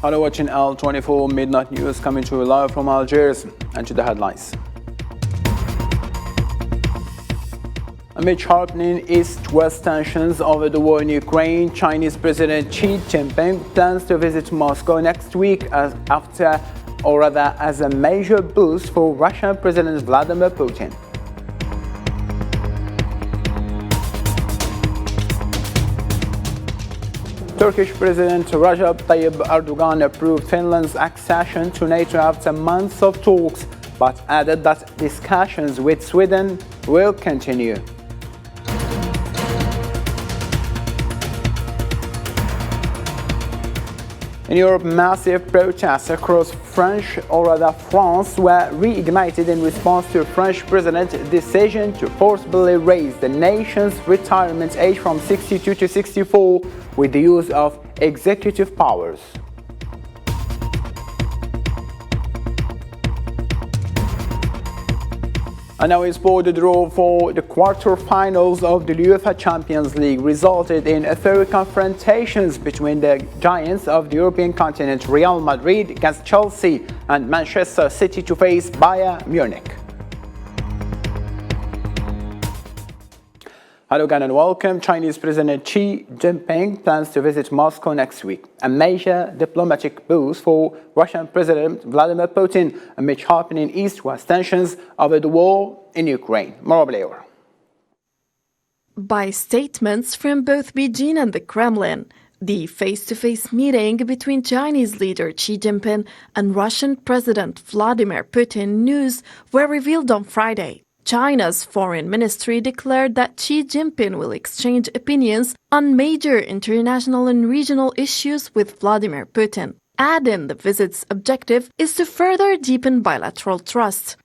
Hello, watching L24 Midnight News coming to you live from Algiers, and to the headlines. Amid sharpening East-West tensions over the war in Ukraine, Chinese President Xi Jinping plans to visit Moscow next week as a major boost for Russian President Vladimir Putin. Turkish President Recep Tayyip Erdogan approved Finland's accession to NATO after months of talks, but added that discussions with Sweden will continue. In Europe, massive protests across France were reignited in response to French president's decision to forcibly raise the nation's retirement age from 62 to 64 with the use of executive powers. And now in sport, the draw for the quarter-finals of the UEFA Champions League resulted in thorough confrontations between the giants of the European continent, Real Madrid against Chelsea, and Manchester City to face Bayern Munich. Hello again and welcome. Chinese President Xi Jinping plans to visit Moscow next week, a major diplomatic boost for Russian President Vladimir Putin amid sharpening East-West tensions over the war in Ukraine. More later. By statements from both Beijing and the Kremlin, the face-to-face meeting between Chinese leader Xi Jinping and Russian President Vladimir Putin news were revealed on Friday. China's foreign ministry declared that Xi Jinping will exchange opinions on major international and regional issues with Vladimir Putin, adding the visit's objective is to further deepen bilateral trust.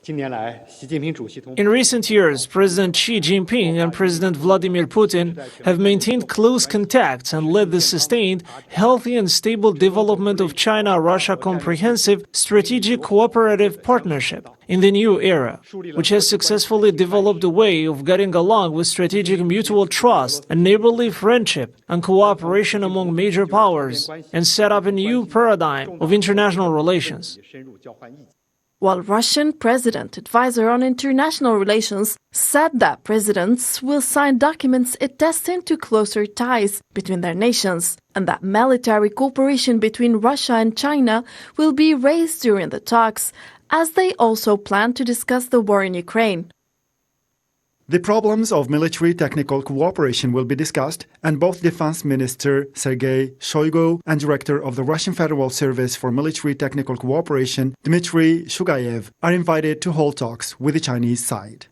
In recent years, President Xi Jinping and President Vladimir Putin have maintained close contacts and led the sustained, healthy and stable development of China-Russia Comprehensive Strategic Cooperative Partnership in the new era, which has successfully developed a way of getting along with strategic mutual trust and neighborly friendship and cooperation among major powers, and set up a new paradigm of international relations. While Russian President Advisor on International Relations said that presidents will sign documents attesting to closer ties between their nations, and that military cooperation between Russia and China will be raised during the talks, as they also plan to discuss the war in Ukraine. The problems of military technical cooperation will be discussed, and both Defense Minister Sergei Shoigu and Director of the Russian Federal Service for Military Technical Cooperation Dmitry Shugayev are invited to hold talks with the Chinese side.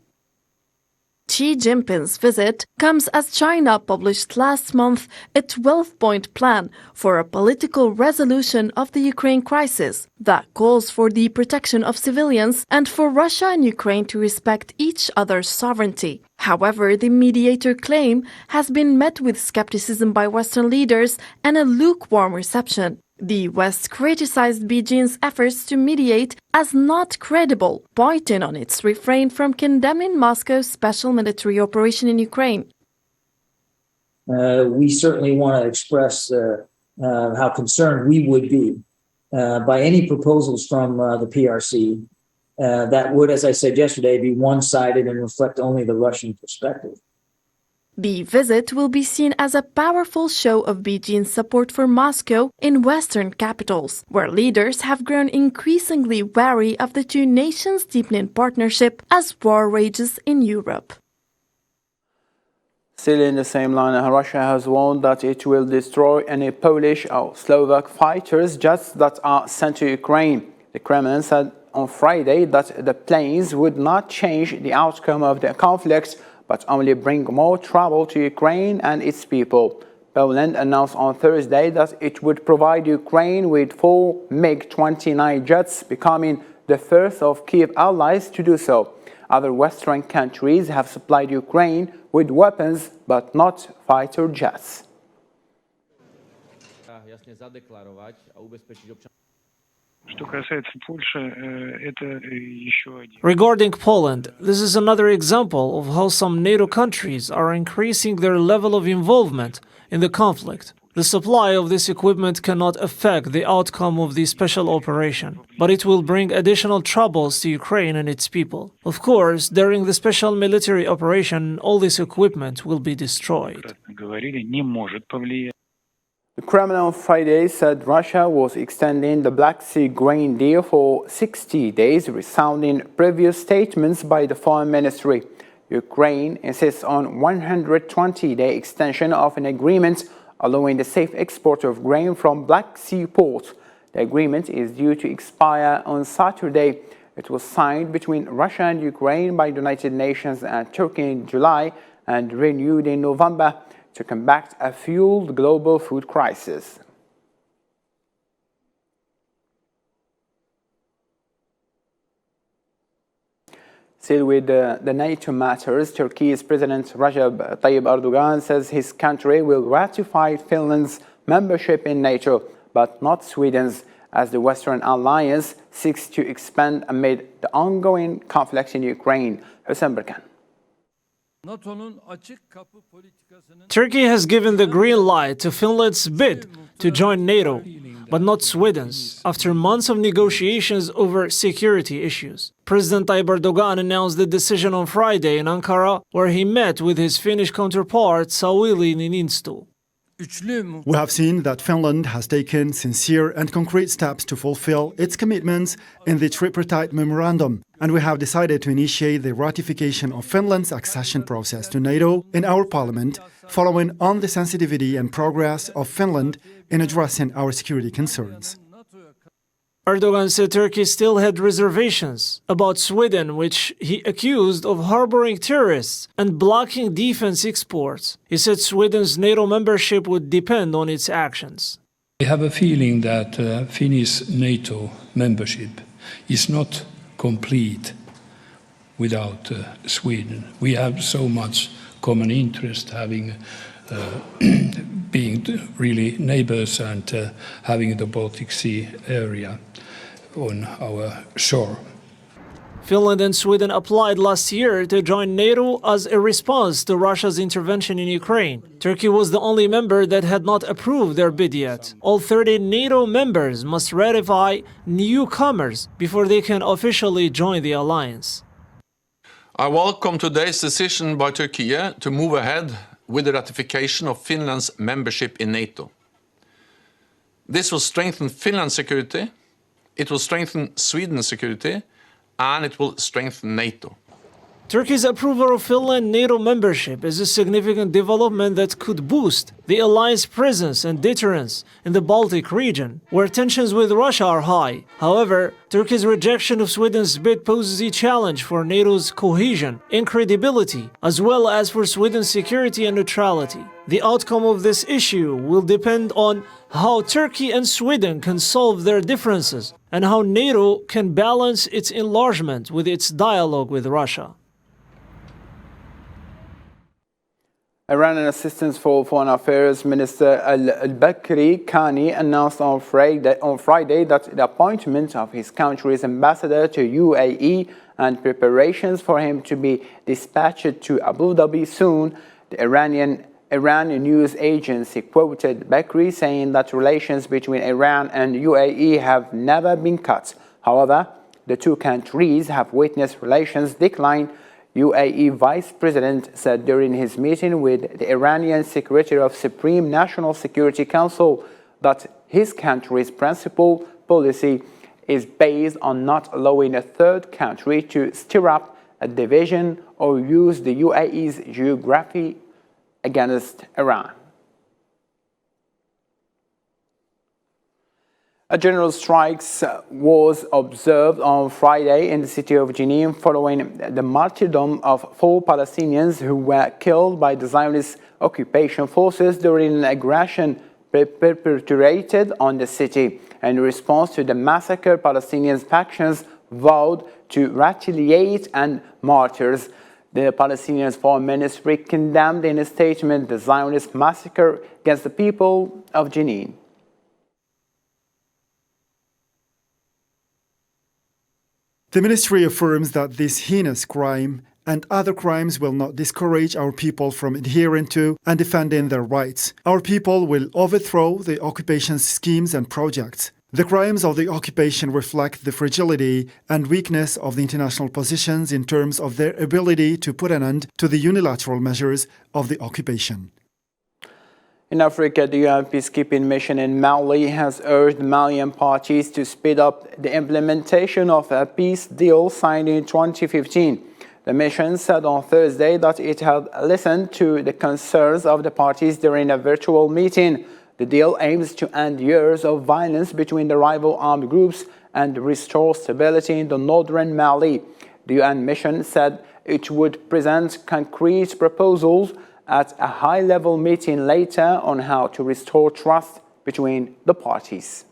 Xi Jinping's visit comes as China published last month a 12-point plan for a political resolution of the Ukraine crisis that calls for the protection of civilians and for Russia and Ukraine to respect each other's sovereignty. However, the mediator claim has been met with skepticism by Western leaders and a lukewarm reception. The West criticized Beijing's efforts to mediate as not credible, pointing on its refrain from condemning Moscow's special military operation in Ukraine. We certainly want to express how concerned we would be by any proposals from the PRC that would, as I said yesterday, be one-sided and reflect only the Russian perspective. The visit will be seen as a powerful show of Beijing's support for Moscow in Western capitals, where leaders have grown increasingly wary of the two nations' deepening partnership as war rages in Europe. Still in the same line, Russia has warned that it will destroy any Polish or Slovak fighters jets that are sent to Ukraine. The Kremlin said on Friday that the planes would not change the outcome of the conflict, but only bring more trouble to Ukraine and its people. Poland announced on Thursday that it would provide Ukraine with 4 MiG-29 jets, becoming the first of Kyiv allies to do so. Other Western countries have supplied Ukraine with weapons, but not fighter jets. Regarding Poland, this is another example of how some NATO countries are increasing their level of involvement in the conflict. The supply of this equipment cannot affect the outcome of the special operation, but it will bring additional troubles to Ukraine and its people. Of course, during the special military operation, all this equipment will be destroyed. The Kremlin on Friday said Russia was extending the Black Sea grain deal for 60 days, resounding previous statements by the Foreign Ministry. Ukraine insists on 120-day extension of an agreement allowing the safe export of grain from Black Sea ports. The agreement is due to expire on Saturday. It was signed between Russia and Ukraine by the United Nations and Turkey in July and renewed in November to combat a fueled global food crisis. Still with the NATO matters, Turkey's President Recep Tayyip Erdogan says his country will ratify Finland's membership in NATO, but not Sweden's, as the Western alliance seeks to expand amid the ongoing conflict in Ukraine. Hüseyin Birkan. Turkey has given the green light to Finland's bid to join NATO, but not Sweden's, after months of negotiations over security issues. President Tayyip Erdogan announced the decision on Friday in Ankara, where he met with his Finnish counterpart Sauli Niinisto. We have seen that Finland has taken sincere and concrete steps to fulfill its commitments in the tripartite memorandum, and we have decided to initiate the ratification of Finland's accession process to NATO in our parliament, following on the sensitivity and progress of Finland in addressing our security concerns. Erdogan said Turkey still had reservations about Sweden, which he accused of harboring terrorists and blocking defense exports. He said Sweden's NATO membership would depend on its actions. I have a feeling that Finnish NATO membership is not complete without Sweden. We have so much common interest, having being really neighbors and having the Baltic Sea area on our shore. Finland and Sweden applied last year to join NATO as a response to Russia's intervention in Ukraine. Turkey was the only member that had not approved their bid yet. All 30 NATO members must ratify newcomers before they can officially join the alliance. I welcome today's decision by Turkey to move ahead with the ratification of Finland's membership in NATO. This will strengthen Finland's security, it will strengthen Sweden's security, and it will strengthen NATO. Turkey's approval of Finland NATO membership is a significant development that could boost the alliance presence and deterrence in the Baltic region, where tensions with Russia are high. However, Turkey's rejection of Sweden's bid poses a challenge for NATO's cohesion and credibility, as well as for Sweden's security and neutrality. The outcome of this issue will depend on how Turkey and Sweden can solve their differences and how NATO can balance its enlargement with its dialogue with Russia. Iranian Assistant for Foreign Affairs Minister al-Bakri Kani announced on Friday that the appointment of his country's ambassador to UAE and preparations for him to be dispatched to Abu Dhabi soon. The Iran news agency quoted Bakri saying that relations between Iran and UAE have never been cut. However, the two countries have witnessed relations decline. UAE Vice President said during his meeting with the Iranian Secretary of Supreme National Security Council that his country's principal policy is based on not allowing a third country to stir up a division or use the UAE's geography against Iran. A general strike was observed on Friday in the city of Jenin following the martyrdom of 4 Palestinians who were killed by the Zionist occupation forces during an aggression perpetrated on the city. In response to the massacre, Palestinian factions vowed to retaliate and martyrs. The Palestinian Foreign Ministry condemned in a statement the Zionist massacre against the people of Jenin. The ministry affirms that this heinous crime and other crimes will not discourage our people from adhering to and defending their rights. Our people will overthrow the occupation's schemes and projects. The crimes of the occupation reflect the fragility and weakness of the international positions in terms of their ability to put an end to the unilateral measures of the occupation. In Africa, the UN peacekeeping mission in Mali has urged Malian parties to speed up the implementation of a peace deal signed in 2015. The mission said on Thursday that it had listened to the concerns of the parties during a virtual meeting. The deal aims to end years of violence between the rival armed groups and restore stability in the northern Mali. The UN mission said it would present concrete proposals at a high-level meeting later on how to restore trust between the parties.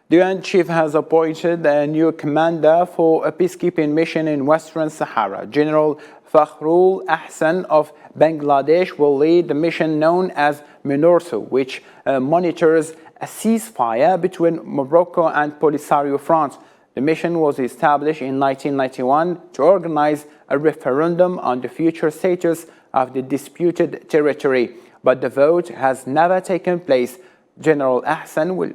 The UN chief has appointed a new commander for a peacekeeping mission in Western Sahara. General Fakhrul Ahsan of Bangladesh will lead the mission known as MINURSO, which monitors a ceasefire between Morocco and Polisario Front. The mission was established in 1991 to organize a referendum on the future status of the disputed territory, but the vote has never taken place. General Ahsan will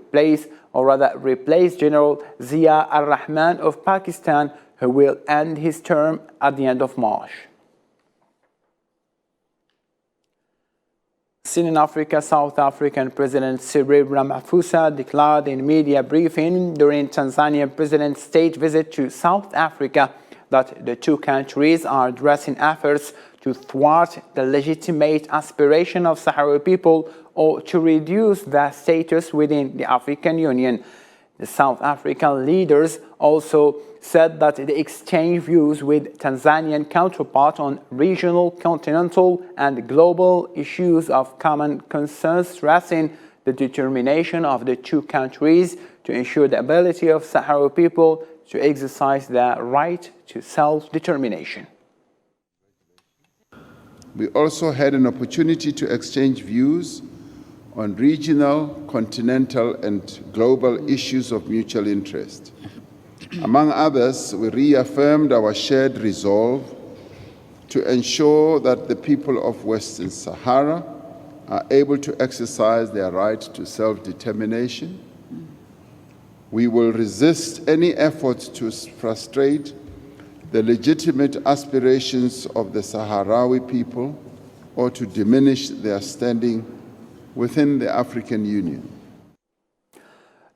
replace General Zia Ar-Rahman of Pakistan, who will end his term at the end of March. Seen in Africa, South African President Cyril Ramaphosa declared in media briefing during Tanzanian President's state visit to South Africa that the two countries are addressing efforts to thwart the legitimate aspiration of Sahrawi people or to reduce their status within the African Union. The South African leaders also said that they exchanged views with Tanzanian counterparts on regional, continental, and global issues of common concern, stressing the determination of the two countries to ensure the ability of Sahrawi people to exercise their right to self-determination. We also had an opportunity to exchange views on regional, continental, and global issues of mutual interest. Among others, we reaffirmed our shared resolve to ensure that the people of Western Sahara are able to exercise their right to self-determination. We will resist any efforts to frustrate the legitimate aspirations of the Sahrawi people or to diminish their standing within the African Union.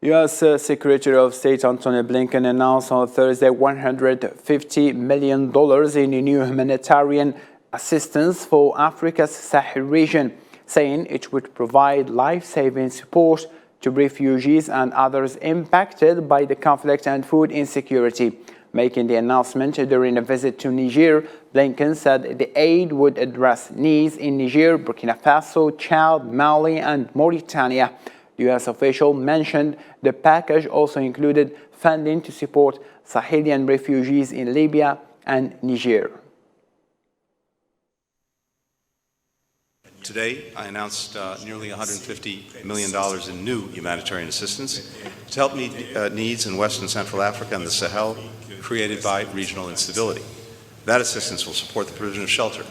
U.S. Secretary of State Antony Blinken announced on Thursday $150 million in new humanitarian assistance for Africa's Sahel region, saying it would provide life-saving support to refugees and others impacted by the conflict and food insecurity. Making the announcement during a visit to Niger, Blinken said the aid would address needs in Niger, Burkina Faso, Chad, Mali, and Mauritania. The U.S. official mentioned the package also included funding to support Sahelian refugees in Libya and Niger. Today, I announced nearly $150 million in new humanitarian assistance to help meet needs in West and Central Africa and the Sahel created by regional instability. That assistance will support the provision of shelter,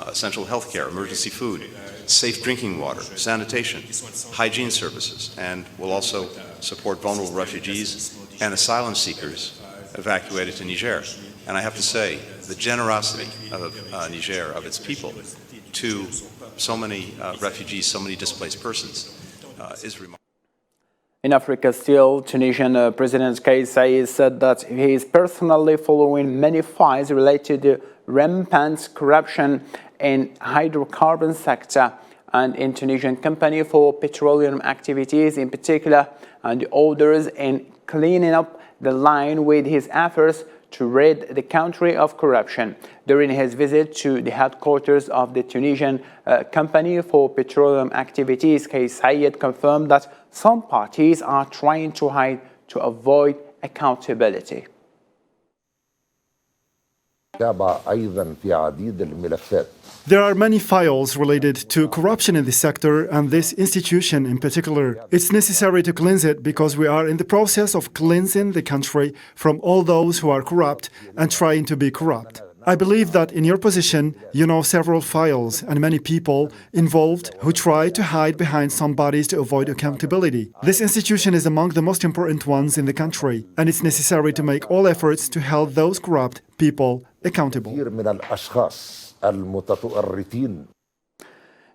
essential health care, emergency food, safe drinking water, sanitation, hygiene services, and will also support vulnerable refugees and asylum seekers evacuated to Niger. And I have to say, the generosity of Niger, of its people, to so many refugees, so many displaced persons, is remarkable. In Africa still, Tunisian President Kais Saied said that he is personally following many files related to rampant corruption in hydrocarbon sector and in Tunisian company for petroleum activities in particular, and the orders in cleaning up the line with his efforts to rid the country of corruption. During his visit to the headquarters of the Tunisian company for petroleum activities, Kais Saied confirmed that some parties are trying to hide to avoid accountability. تابع أيضا في عديد الملفات. There are many files related to corruption in this sector and this institution in particular. It's necessary to cleanse it because we are in the process of cleansing the country from all those who are corrupt and trying to be corrupt. I believe that in your position, you know several files and many people involved who try to hide behind some bodies to avoid accountability. This institution is among the most important ones in the country, and it's necessary to make all efforts to hold those corrupt people accountable. من الأشخاص المتطرفين.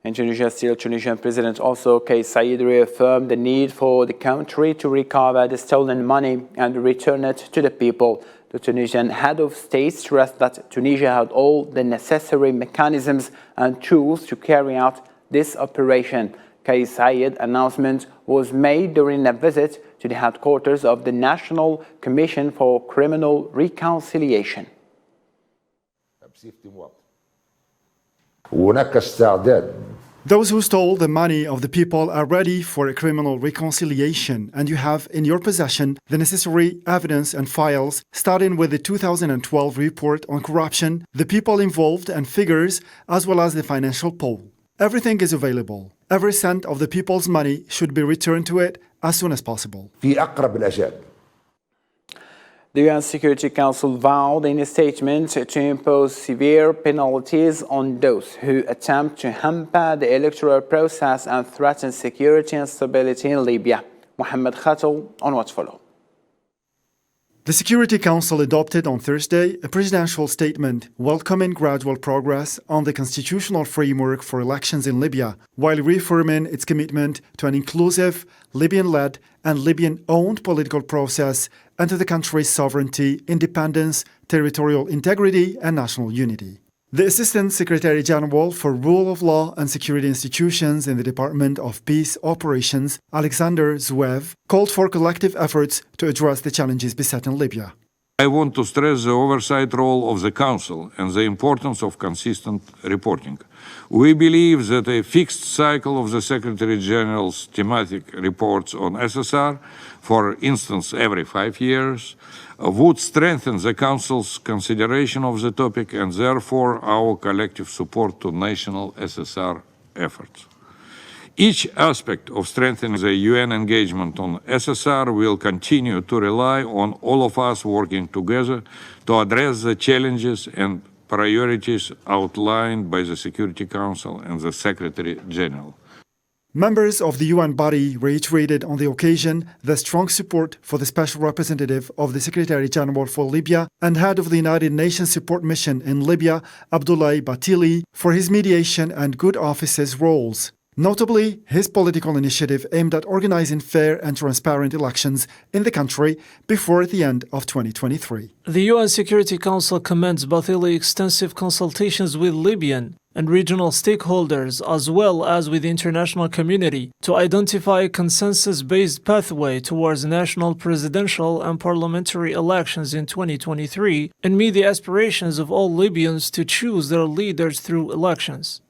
In Tunisia, still Tunisian President also Kais Saied reaffirmed the need for the country to recover the stolen money and return it to the people. The Tunisian head of state stressed that Tunisia had all the necessary mechanisms and tools to carry out this operation. Kais Saied's announcement was made during a visit to the headquarters of the National Commission for Criminal Reconciliation. Those who stole the money of the people are ready for a criminal reconciliation, and you have in your possession the necessary evidence and files, starting with the 2012 report on corruption, the people involved and figures, as well as the financial pool. Everything is available. Every cent of the people's money should be returned to it as soon as possible. في أقرب الأجال. The UN Security Council vowed in a statement to impose severe penalties on those who attempt to hamper the electoral process and threaten security and stability in Libya. Mohammed Khatou on what's follow. The Security Council adopted on Thursday a presidential statement welcoming gradual progress on the constitutional framework for elections in Libya, while reaffirming its commitment to an inclusive, Libyan-led and Libyan-owned political process and to the country's sovereignty, independence, territorial integrity and national unity. The Assistant Secretary General for Rule of Law and Security Institutions in the Department of Peace Operations, Alexander Zuev, called for collective efforts to address the challenges besetting Libya. I want to stress the oversight role of the Council and the importance of consistent reporting. We believe that a fixed cycle of the Secretary General's thematic reports on SSR, for instance every 5 years, would strengthen the Council's consideration of the topic and therefore our collective support to national SSR efforts. Each aspect of strengthening the UN engagement on SSR will continue to rely on all of us working together to address the challenges and priorities outlined by the Security Council and the Secretary General. Members of the UN body reiterated on the occasion their strong support for the Special Representative of the Secretary General for Libya and head of the United Nations Support Mission in Libya, Abdoulaye Batili, for his mediation and good offices roles. Notably, his political initiative aimed at organizing fair and transparent elections in the country before the end of 2023. The UN Security Council commends Bathili's extensive consultations with Libyan and regional stakeholders as well as with the international community to identify a consensus-based pathway towards national presidential and parliamentary elections in 2023 and meet the aspirations of all Libyans to choose their leaders through elections.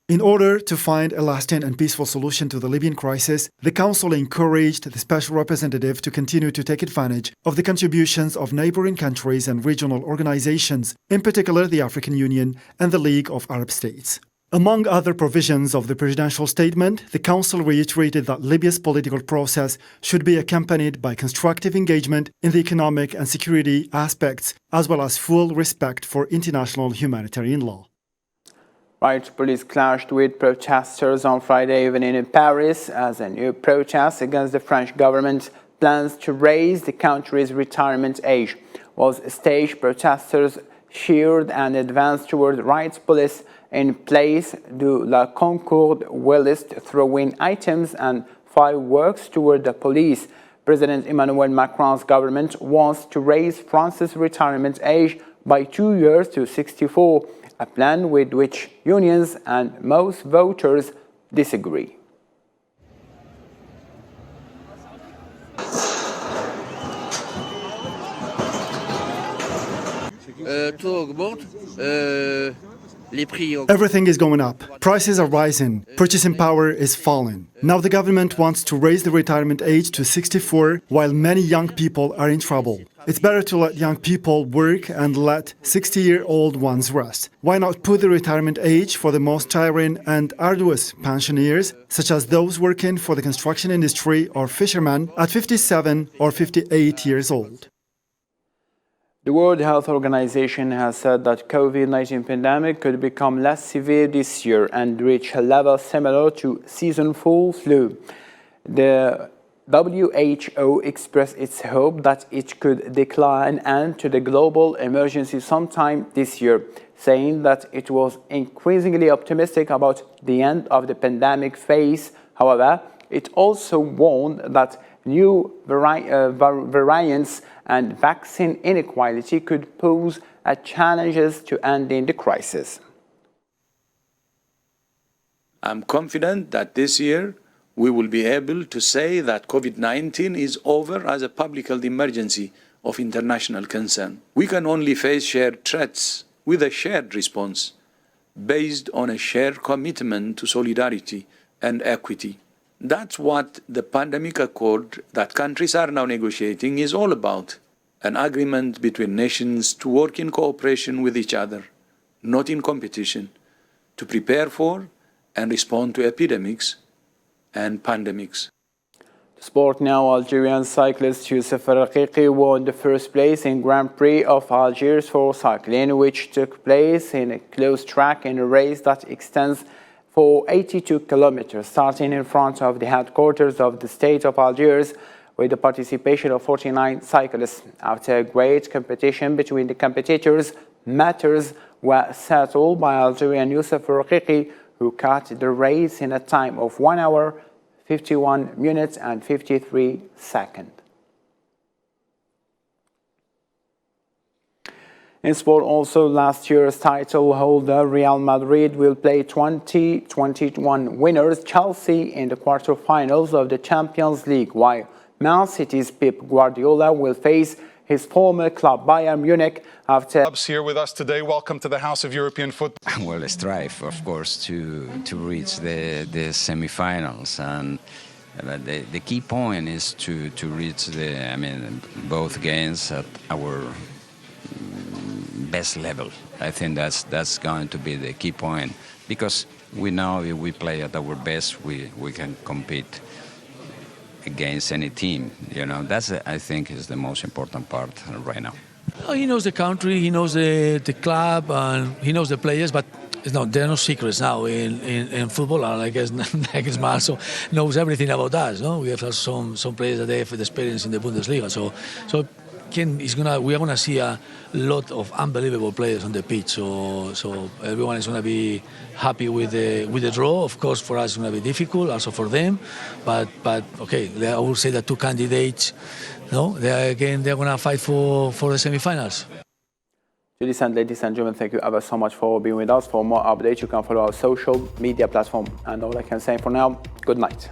In order to find a lasting and peaceful solution to the Libyan crisis, the Council encouraged the Special Representative to continue to take advantage of the contributions of neighboring countries and regional organizations, in particular the African Union and the League of Arab States. Among other provisions of the presidential statement, the Council reiterated that Libya's political process should be accompanied by constructive engagement in the economic and security aspects, as well as full respect for international humanitarian law. Right, police clashed with protesters on Friday evening in Paris as a new protest against the French government's plans to raise the country's retirement age was staged. Protesters cheered and advanced toward rights police in Place de la Concorde, whilst throwing items and fireworks toward the police. President Emmanuel Macron's government wants to raise France's retirement age by 2 years to 64. A plan with which unions and most voters disagree. Tout augmente. Everything is going up. Prices are rising. Purchasing power is falling. Now the government wants to raise the retirement age to 64, while many young people are in trouble. It's better to let young people work and let 60-year-old ones rest. Why not put the retirement age for the most tiring and arduous pension years, such as those working for the construction industry or fishermen, at 57 or 58 years old? The World Health Organization has said that COVID-19 pandemic could become less severe this year and reach a level similar to seasonal flu. The WHO expressed its hope that it could declare an end to the global emergency sometime this year, saying that it was increasingly optimistic about the end of the pandemic phase. However, it also warned that new variants and vaccine inequality could pose challenges to ending the crisis. I'm confident that this year we will be able to say that COVID-19 is over as a public health emergency of international concern. We can only face shared threats with a shared response based on a shared commitment to solidarity and equity. That's what the pandemic accord that countries are now negotiating is all about. An agreement between nations to work in cooperation with each other, not in competition, to prepare for and respond to epidemics and pandemics. Sport now. Algerian cyclist Youssef Raqiqi won the first place in Grand Prix of Algiers for cycling, which took place in a closed track in a race that extends for 82 kilometers, starting in front of the headquarters of the state of Algiers, with the participation of 49 cyclists. After a great competition between the competitors, matters were settled by Algerian Youssef Raqiqi, who cut the race in a time of 1 hour, 51 minutes and 53 seconds. In sport also, last year's title holder Real Madrid will play 2021 winners Chelsea in the quarterfinals of the Champions League, while Man City's Pep Guardiola will face his former club Bayern Munich after... Clubs here with us today. Welcome to the House of European Football. Well, strive, of course, to reach the semi-finals, and the key point is to reach both games at our best level. I think that's going to be the key point, because we know if we play at our best, we can compete against any team. You know, that's I think is the most important part right now. Oh, he knows the country, he knows the club, and he knows the players, but there are no secrets now in football. And I guess Nagelsmann knows everything about us. No, we have some players that they have experience in the Bundesliga. So we are gonna see a lot of unbelievable players on the pitch. So everyone is gonna be happy with the draw. Of course, for us it's gonna be difficult, also for them. But okay, I would say that two candidates, they're gonna fight for the semi-finals. Ladies and gentlemen, thank you ever so much for being with us. For more updates, you can follow our social media platform. And all I can say for now, good night.